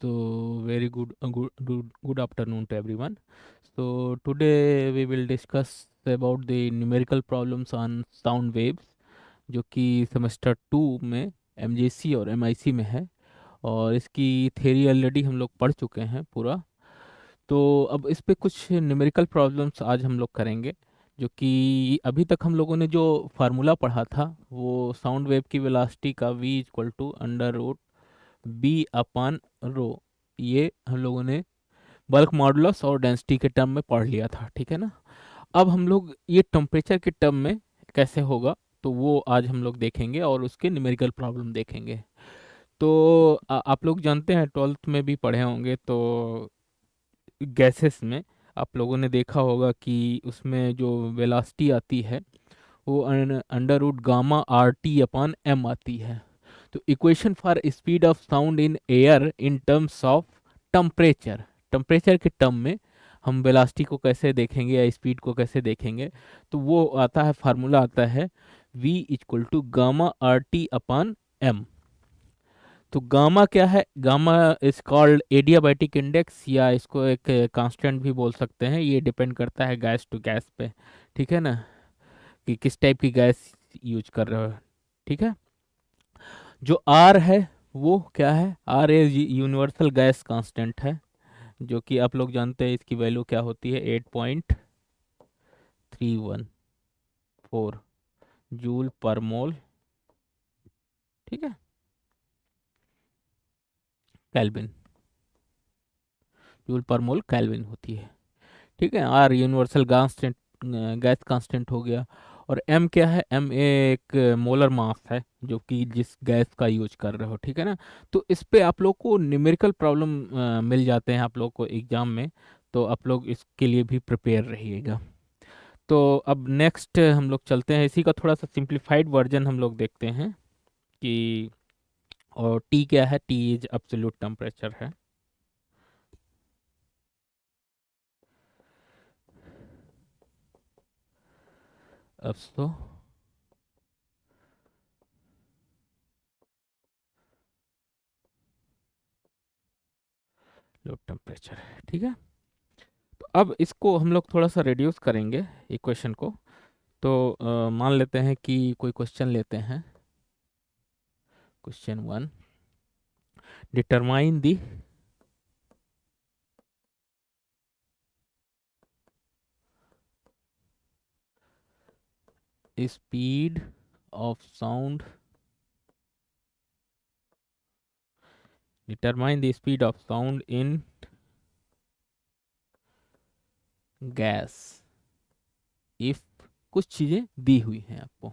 So very good afternoon to everyone. So today we will discuss about the numerical problems on sound waves, जो कि semester 2 में MJC और MIC में है। और इसकी थ्योरी ऑलरेडी हम लोग पढ़ चुके हैं पूरा। तो अब इस पे कुछ न्यूमेरिकल प्रॉब्लम्स आज हम लोग करेंगे, जो कि अभी तक हम लोगों ने जो फार्मूला पढ़ा था वो साउंड वेव की वेलोसिटी का v equal to under root B upon rho, ये हम लोगों ने बल्क मॉडुलस और डेंसिटी के टर्म में पढ़ लिया था, ठीक है ना। अब हम लोग ये टेम्परेचर के टर्म में कैसे होगा, तो वो आज हम लोग देखेंगे और उसके न्यूमेरिकल प्रॉब्लम देखेंगे। तो आप लोग जानते हैं, 12th में भी पढ़े होंगे, तो गैसेस में आप लोगों ने देखा होगा कि उसमें जो वेलोसिटी आती है वो under root gamma R T upon M आती है। तो equation for speed of sound in air in terms of temperature, temperature के टर्म में हम वेलोसिटी को कैसे देखेंगे या स्पीड को कैसे देखेंगे, तो वो आता है, फार्मूला आता है v equal to gamma R T upon M. तो गामा क्या है? Gamma is called adiabatic index, या इसको एक कांस्टेंट भी बोल सकते हैं। ये डिपेंड करता है गैस टू गैस पे, ठीक है ना, कि किस टाइप की गैस यूज कर रहे हो, ठीक है। जो आर है वो क्या है? R a universal gas constant है, जो कि आप लोग जानते हैं इसकी वैल्यू क्या होती है, 8.314 जूल पर मोल, ठीक है, केल्विन, जूल पर मोल केल्विन होती है, ठीक है। R universal constant, gas constant हो गया। और एम क्या है? एम एक मोलर मास है, जो कि जिस गैस का यूज कर रहे हो, ठीक है ना। तो इस पे आप लोग को न्यूमेरिकल प्रॉब्लम मिल जाते हैं आप लोग को एग्जाम में, तो आप लोग इसके लिए भी प्रिपेयर रहिएगा। तो अब नेक्स्ट हम लोग चलते हैं, इसी का थोड़ा सा सिंप्लीफाइड वर्जन हम लोग देखते हैं कि, और टी क्या है? टी इज एब्सोल्यूट टेम्परेचर है। एब्सोल्यूट टेम्परेचर है, ठीक है। तो अब इसको हम लोग थोड़ा सा रिड्यूस करेंगे इक्वेशन को। तो मान लेते हैं कि कोई क्वेश्चन लेते हैं, question 1, determine the speed of sound, determine the speed of sound in gas if कुछ चीज़ें दी हुई हैं आपको।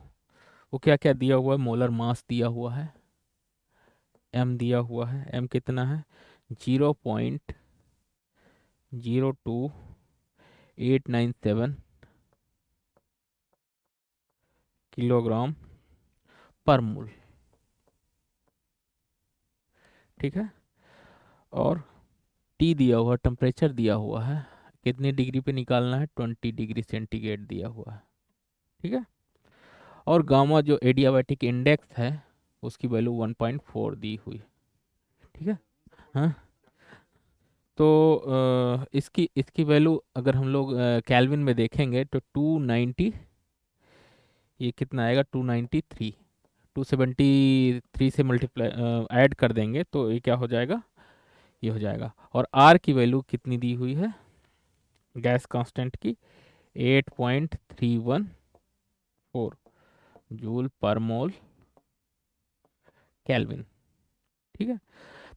वो क्या क्या दिया हुआ है? मोलर मास दिया हुआ है, एम दिया हुआ है, एम कितना है? 0.02897 किलोग्राम पर मोल, ठीक है। और टी दिया हुआ, टेम्परेचर दिया हुआ है, कितनी डिग्री पे निकालना है? 20 डिग्री सेंटीग्रेड दिया हुआ है, ठीक है। और गामा जो एडियाबैटिक इंडेक्स है उसकी वैल्यू 1.4 दी हुई, ठीक है। हाँ, तो इसकी इसकी वैल्यू अगर हम लोग कैल्विन में देखेंगे तो 290, ये कितना आएगा? 293, 273 से मल्टीप्लाई ऐड कर देंगे तो ये क्या हो जाएगा? ये हो जाएगा। और आर की वैल्यू कितनी दी हुई है गैस कांस्टेंट की? 8.314 जूल पर मोल केल्विन, ठीक है।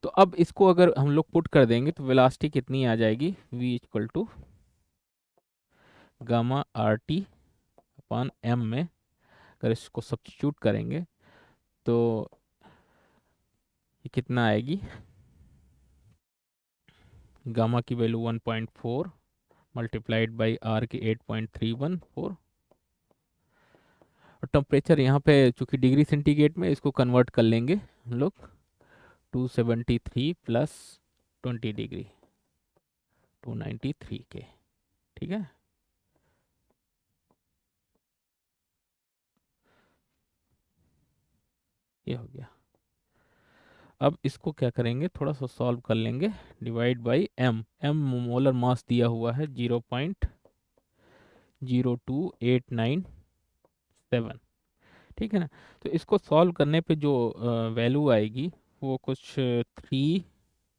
तो अब इसको अगर हम लोग पुट कर देंगे तो वेलोसिटी कितनी आ जाएगी? v equal to gamma R T upon M में अगर इसको सब्स्टिट्यूट करेंगे तो ये कितना आएगी? गामा की वैल्यू 1.4 मल्टीप्लाइड बाई आर की 8.314, और टेम्परेचर यहाँ पे चूंकि डिग्री सेंटीग्रेड में, इसको कन्वर्ट कर लेंगे हम लोग, 273 प्लस 20 डिग्री, 293 के, ठीक है। ये हो गया। अब इसको क्या करेंगे, थोड़ा सा सॉल्व कर लेंगे। Divide by M, M molar mass दिया हुआ है 0.02897, ठीक है ना। तो इसको सॉल्व करने पे जो वैल्यू आएगी वो कुछ 3,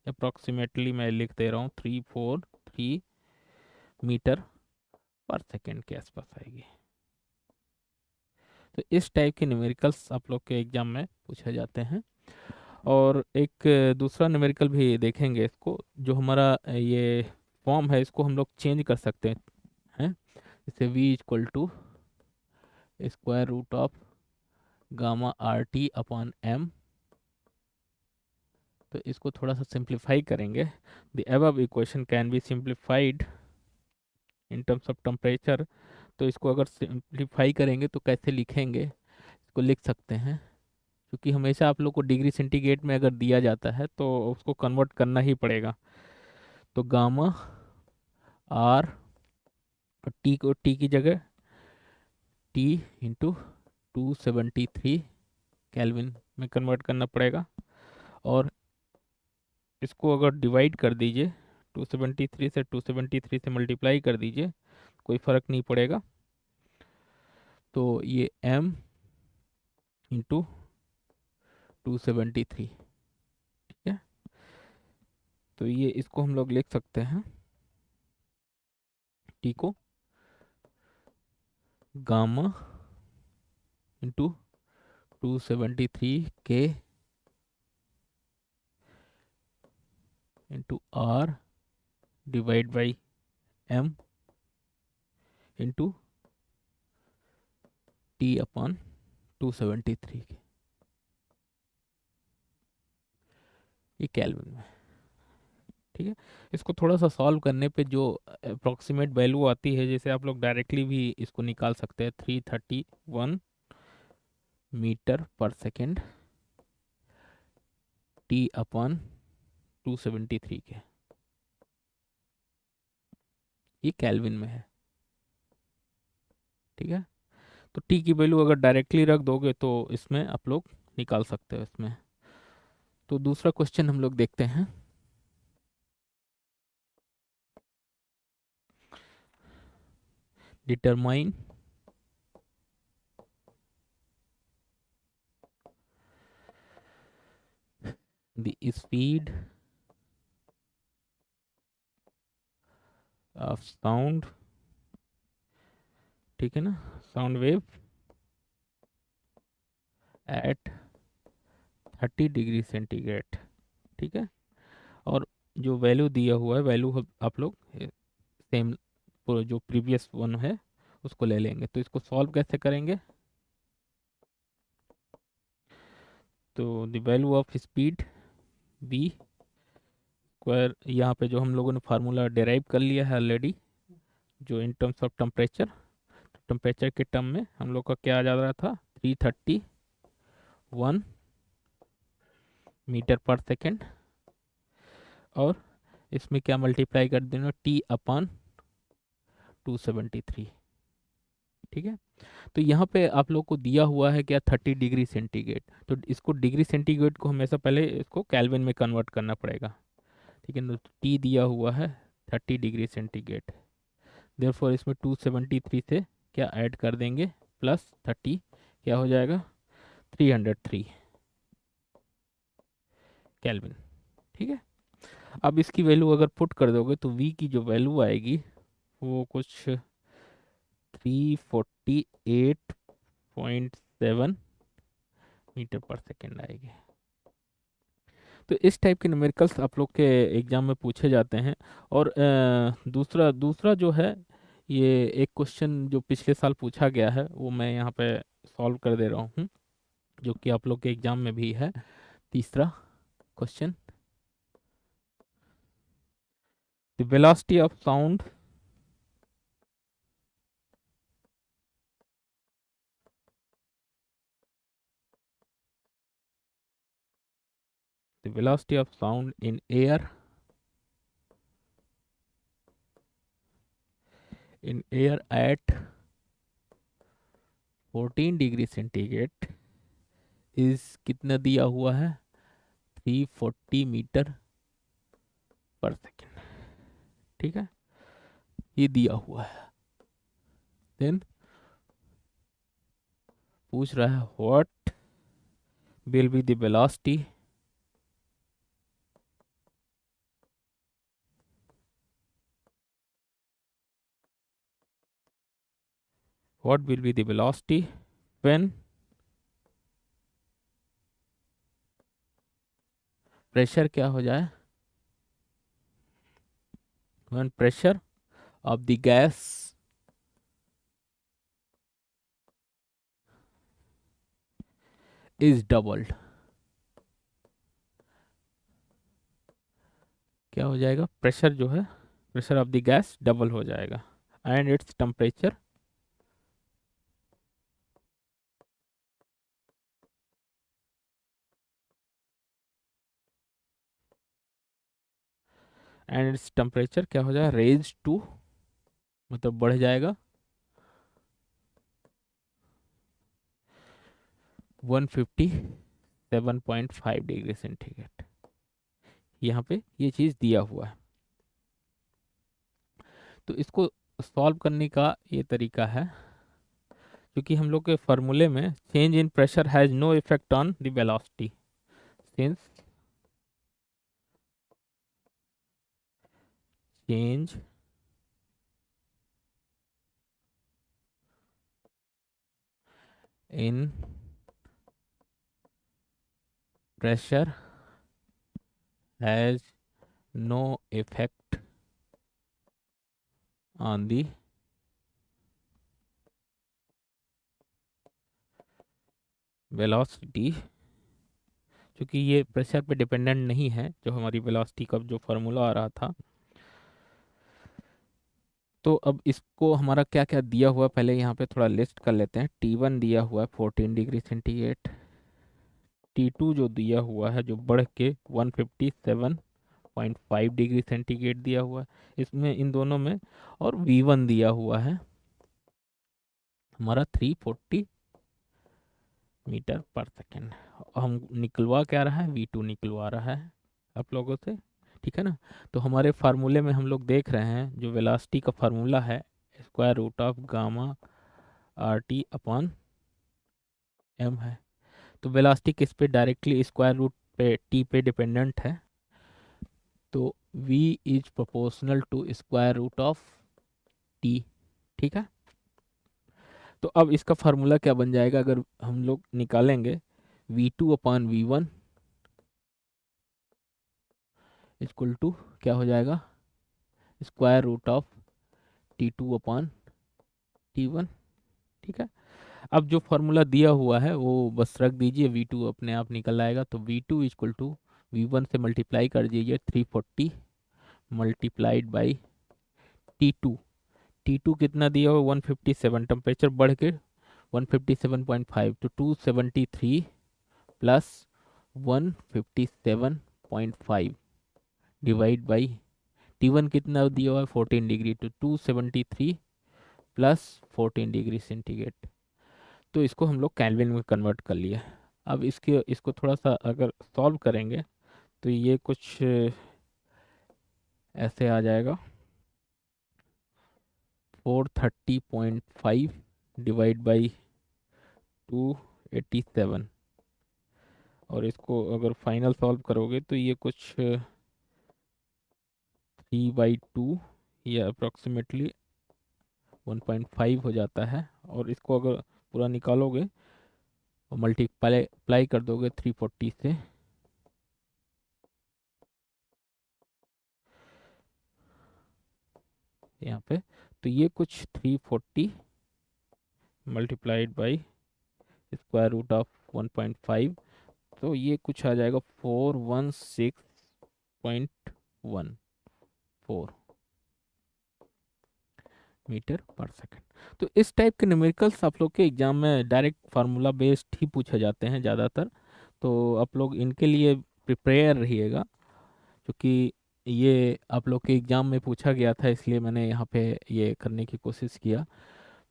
अप्रॉक्सीमेटली मैं लिख दे रहा हूँ, 343 मीटर पर सेकेंड के आसपास आएगी। तो इस टाइप के न्यूमेरिकल्स आप लोग के एग्जाम में पूछे जाते हैं। और एक दूसरा न्यूमेरिकल भी देखेंगे, इसको जो हमारा ये फॉर्म है इसको हम लोग चेंज कर सकते हैं। जैसे v equal to square root of gamma R T upon M. तो इसको थोड़ा सा सिंप्लीफाई करेंगे। The above equation can be simplified in terms of temperature. तो इसको अगर सिंप्लीफाई करेंगे तो कैसे लिखेंगे, इसको लिख सकते हैं, क्योंकि हमेशा आप लोग को डिग्री सेंटीग्रेड में अगर दिया जाता है तो उसको कन्वर्ट करना ही पड़ेगा। तो गामा आर, टी को टी की जगह टी इंटू 273 केल्विन में कन्वर्ट करना पड़ेगा। और इसको अगर डिवाइड कर दीजिए, 273 से 273 से मल्टीप्लाई कर दीजिए, कोई फ़र्क नहीं पड़ेगा। तो ये m इंटू 273, ठीक है। तो ये इसको हम लोग लिख सकते हैं, टी को गामा इंटू 273 के into R divide by M into T upon 273 के, ये केल्विन में, ठीक है। इसको थोड़ा सा सॉल्व करने पे जो अप्रोक्सीमेट वैल्यू आती है, जैसे आप लोग डायरेक्टली भी इसको निकाल सकते हैं, 331 metre per second T upon 273 के, ये केल्विन में है, ठीक है। तो टी की वैल्यू अगर डायरेक्टली रख दोगे तो इसमें आप लोग निकाल सकते हो इसमें। तो दूसरा क्वेश्चन हम लोग देखते हैं। Determine the speed of sound, ठीक है ना, sound wave eight 30 degree centigrade, ठीक है। और जो वैल्यू दिया हुआ है, वैल्यू आप लोग सेम जो प्रीवियस वन है उसको ले लेंगे। तो इसको सॉल्व कैसे करेंगे, तो the value of speed v square, यहाँ पे जो हम लोगों ने फार्मूला डेराइव कर लिया है ऑलरेडी, जो इन टर्म्स ऑफ टेम्परेचर, टेम्परेचर के टर्म में हम लोग का क्या आ जा रहा था, 331 मीटर पर सेकेंड, और इसमें क्या मल्टीप्लाई कर देना, टी अपॉन 273, ठीक है। तो यहाँ पे आप लोग को दिया हुआ है क्या, 30 डिग्री सेंटीग्रेड। तो इसको डिग्री सेंटीग्रेड को हमेशा पहले इसको केल्विन में कन्वर्ट करना पड़ेगा, ठीक है ना। तो टी दिया हुआ है 30 डिग्री सेंटीग्रेड, देयरफॉर इसमें 273 से क्या ऐड कर देंगे, प्लस 30, क्या हो जाएगा, 303 केल्विन, ठीक है। अब इसकी वैल्यू अगर पुट कर दोगे तो v की जो वैल्यू आएगी वो कुछ 348.7 मीटर पर सेकेंड आएगी। तो इस टाइप के न्यूमेरिकल्स आप लोग के एग्जाम में पूछे जाते हैं। और दूसरा दूसरा जो है, ये एक क्वेश्चन जो पिछले साल पूछा गया है वो मैं यहाँ पे सॉल्व कर दे रहा हूँ, जो कि आप लोग के एग्जाम में भी है। तीसरा question, the velocity of sound the velocity of sound in air at 14 degree centigrade is कितना दिया हुआ है, 340 मीटर पर सेकेंड। ठीक है, ये दिया हुआ है। देन पूछ रहा है what will be the velocity what will be the velocity when pressure क्या हो जाए, when pressure of the gas is doubled. क्या हो जाएगा, प्रेशर जो है, pressure of the gas double हो जाएगा एंड इट्स टेम्परेचर क्या हो जाएगा, रेज टू, मतलब बढ़ जाएगा 157.5 डिग्री सेंटीग्रेड। यहाँ पे ये चीज़ दिया हुआ है। तो इसको सॉल्व करने का ये तरीका है, क्योंकि हम लोग के फार्मूले में change in pressure has no effect on the velocity, since change in pressure has no effect on the velocity, क्योंकि ये प्रेशर पे डिपेंडेंट नहीं है, जो हमारी वेलोसिटी का जो फार्मूला आ रहा था। तो अब इसको हमारा क्या क्या दिया हुआ, पहले यहाँ पे थोड़ा लिस्ट कर लेते हैं। T1 दिया हुआ है 14 डिग्री सेंटीग्रेड, T2 जो दिया हुआ है जो बढ़ के 157.5 डिग्री सेंटीग्रेड दिया हुआ है इसमें, इन दोनों में, और V1 दिया हुआ है हमारा 340 मीटर पर सेकेंड। हम निकलवा क्या रहा है, V2 निकलवा रहा है आप लोगों से, ठीक है ना। तो हमारे फार्मूले में हम लोग देख रहे हैं जो वेलोसिटी का फार्मूला है, square root of gamma R T upon M है। तो वेलोसिटी किस पे डायरेक्टली स्क्वायर रूट पे टी पे डिपेंडेंट है, तो v is proportional to square root of T. ठीक है, तो अब इसका फार्मूला क्या बन जाएगा, अगर हम लोग निकालेंगे v2 upon v1 equal to क्या हो जाएगा, square root of T2 upon T1। ठीक है, अब जो फार्मूला दिया हुआ है वो बस रख दीजिए, V2 अपने आप निकल आएगा। तो V2 इक्वल टू V1 से मल्टीप्लाई कर दीजिए 340 मल्टीप्लाइड बाई T2। T2 कितना दिया हुआ 157, टेम्परेचर बढ़ के 157.5, तो 273 प्लस 157.5 डिवाइड बाई T1 कितना दिया हुआ है 14 डिग्री, तो 273 प्लस 14 डिग्री सेंटीग्रेड। तो इसको हम लोग केल्विन में कन्वर्ट कर लिए। अब इसको थोड़ा सा अगर सॉल्व करेंगे तो ये कुछ ऐसे आ जाएगा 430.5 डिवाइड बाई 287, और इसको अगर फाइनल सॉल्व करोगे तो ये कुछ 3/2 या अप्रॉक्सीमेटली 1.5 हो जाता है। और इसको अगर पूरा निकालोगे और मल्टीप्लाई कर दोगे 340 से, यहाँ पे, तो ये कुछ 340 multiplied by square root of 1.5, तो ये कुछ आ जाएगा 416.14 मीटर पर सेकंड। तो इस टाइप के न्यूमेरिकल्स आप लोग के एग्जाम में डायरेक्ट फार्मूला बेस्ड ही पूछे जाते हैं ज़्यादातर, तो आप लोग इनके लिए प्रिपेयर रहिएगा, क्योंकि ये आप लोग के एग्जाम में पूछा गया था, इसलिए मैंने यहाँ पे ये करने की कोशिश किया।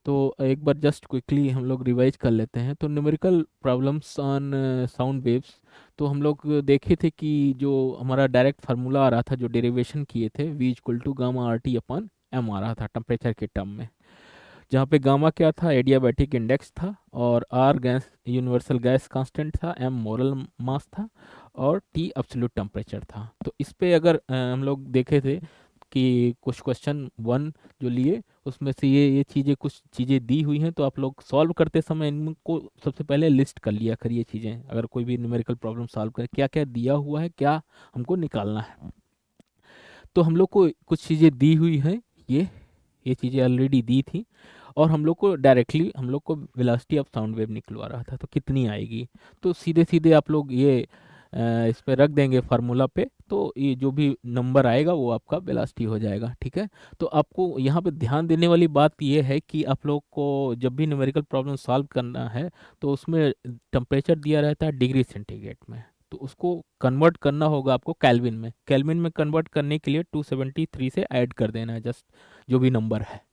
तो एक बार जस्ट क्विकली हम लोग रिवाइज कर लेते हैं। तो numerical problems on sound waves, तो हम लोग देखे थे कि जो हमारा डायरेक्ट फार्मूला आ रहा था, जो डेरिवेशन किए थे, V equal to gamma R T upon M आ रहा था टेम्परेचर के टर्म में, जहाँ पे गामा क्या था, एडियाबैटिक इंडेक्स था, और R gas universal gas constant था, एम मोरल मास था, और टी एब्सोल्यूट टेम्परेचर था। तो इस पे अगर हम लोग देखे थे कि कुछ क्वेश्चन वन जो लिए उसमें से ये चीज़ें, कुछ चीज़ें दी हुई हैं, तो आप लोग सॉल्व करते समय इनको सबसे पहले लिस्ट कर लिया करिए चीज़ें। अगर कोई भी न्यूमेरिकल प्रॉब्लम सॉल्व करें, क्या क्या दिया हुआ है, क्या हमको निकालना है। तो हम लोग को कुछ चीज़ें दी हुई हैं, ये चीज़ें ऑलरेडी दी थी, और हम लोग को डायरेक्टली हम लोग को वेलोसिटी ऑफ साउंड वेव निकलवा रहा था, तो कितनी आएगी। तो सीधे सीधे आप लोग ये इस पे रख देंगे फार्मूला पे, तो ये जो भी नंबर आएगा वो आपका वेलोसिटी हो जाएगा, ठीक है। तो आपको यहाँ पे ध्यान देने वाली बात ये है कि आप लोग को जब भी न्यूमेरिकल प्रॉब्लम सॉल्व करना है, तो उसमें टेम्परेचर दिया रहता है डिग्री सेंटीग्रेड में, तो उसको कन्वर्ट करना होगा आपको केल्विन में। केल्विन में कन्वर्ट करने के लिए 273 से ऐड कर देना है, जस्ट जो भी नंबर है,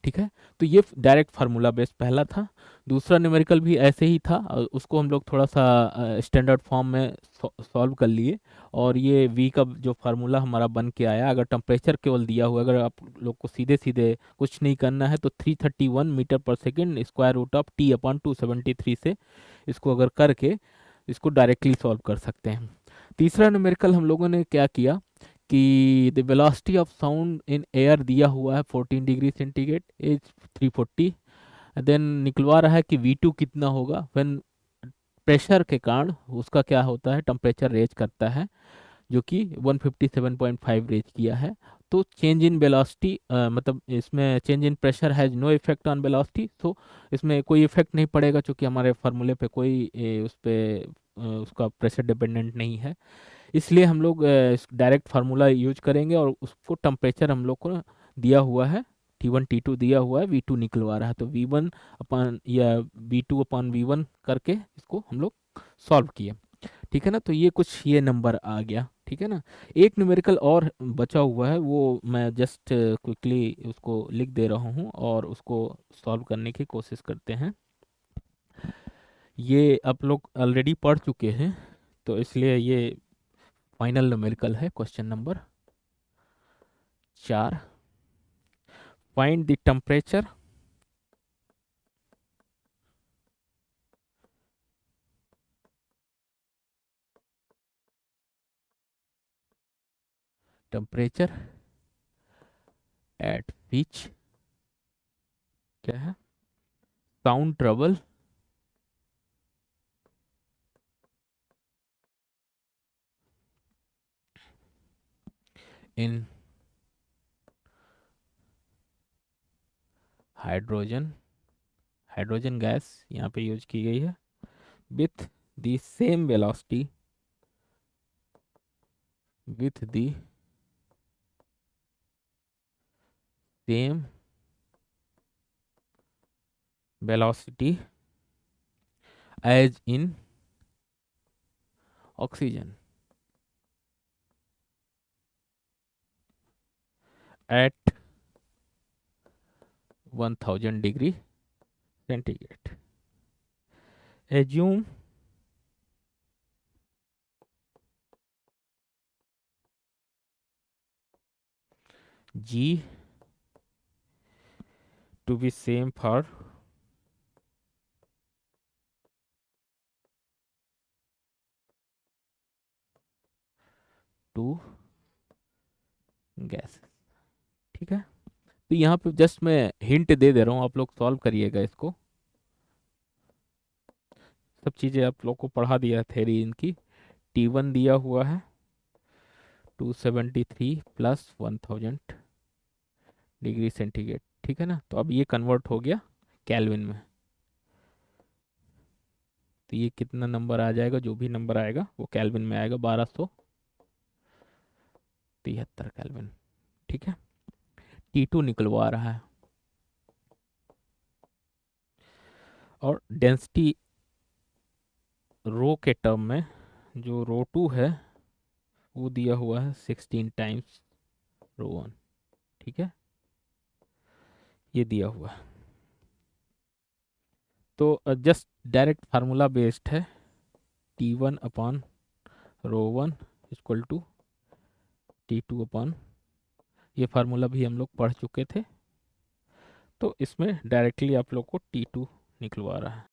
ठीक है। तो ये डायरेक्ट फार्मूला बेस पहला था। दूसरा न्यूमेरिकल भी ऐसे ही था, उसको हम लोग थोड़ा सा स्टैंडर्ड फॉर्म में सॉल्व कर लिए, और ये वी का जो फार्मूला हमारा बन के आया, अगर टेम्परेचर केवल दिया हुआ, अगर आप लोग को सीधे सीधे कुछ नहीं करना है, तो 331 metre per second square root of T upon 273 से इसको अगर करके इसको डायरेक्टली सॉल्व कर सकते हैं। तीसरा न्यूमेरिकल हम लोगों ने क्या किया कि the velocity of sound in air दिया हुआ है 14 डिग्री सेंटीग्रेड, एज 340, देन निकलवा रहा है कि V2 कितना होगा व्हेन प्रेशर के कारण उसका क्या होता है, टेम्परेचर रेज करता है, जो कि 157.5 रेज किया है। तो चेंज इन वेलोसिटी, मतलब इसमें change in pressure has no effect on velocity, तो इसमें कोई इफेक्ट नहीं पड़ेगा, क्योंकि हमारे फार्मूले पे कोई उस पे उसका प्रेशर डिपेंडेंट नहीं है। इसलिए हम लोग डायरेक्ट फार्मूला यूज करेंगे, और उसको टेम्परेचर हम लोग को दिया हुआ है, T1 T2 दिया हुआ है, V2 निकलवा रहा है, तो V1 अपन या V2 अपॉन V1 करके इसको हम लोग सॉल्व किए, ठीक है ना। तो ये कुछ ये नंबर आ गया, ठीक है ना। एक न्यूमेरिकल और बचा हुआ है, वो मैं जस्ट क्विकली उसको लिख दे रहा हूँ, और उसको सॉल्व करने की कोशिश करते हैं। ये आप लोग ऑलरेडी पढ़ चुके हैं, तो इसलिए ये फाइनल न्यूमेरिकल है, question number 4। Find the temperature temperature at विच क्या है sound trouble in hydrogen, hydrogen gas यहाँ पे यूज की गई है, with the same velocity, with the same velocity as in oxygen at 1000 degree centigrade. Assume G to be same for two gases, ठीक है। तो यहाँ पे जस्ट मैं हिंट दे दे रहा हूँ, आप लोग सॉल्व करिएगा इसको। सब चीज़ें आप लोग को पढ़ा दिया थेरी इनकी। T1 दिया हुआ है 273 प्लस 1000 डिग्री सेंटीग्रेड, ठीक है ना। तो अब ये कन्वर्ट हो गया केल्विन में, तो ये कितना नंबर आ जाएगा, जो भी नंबर आएगा वो केल्विन में आएगा, 1273 केल्विन, ठीक है। T2 निकलवा रहा है, और डेंसिटी रो के टर्म में जो रो 2 है वो दिया हुआ है 16 टाइम्स रो 1, ठीक है, ये दिया हुआ है। तो जस्ट डायरेक्ट फार्मूला बेस्ड है, T1 upon rho one equal to T2 upon, ये फार्मूला भी हम लोग पढ़ चुके थे, तो इसमें डायरेक्टली आप लोग को T2 निकलवा रहा है।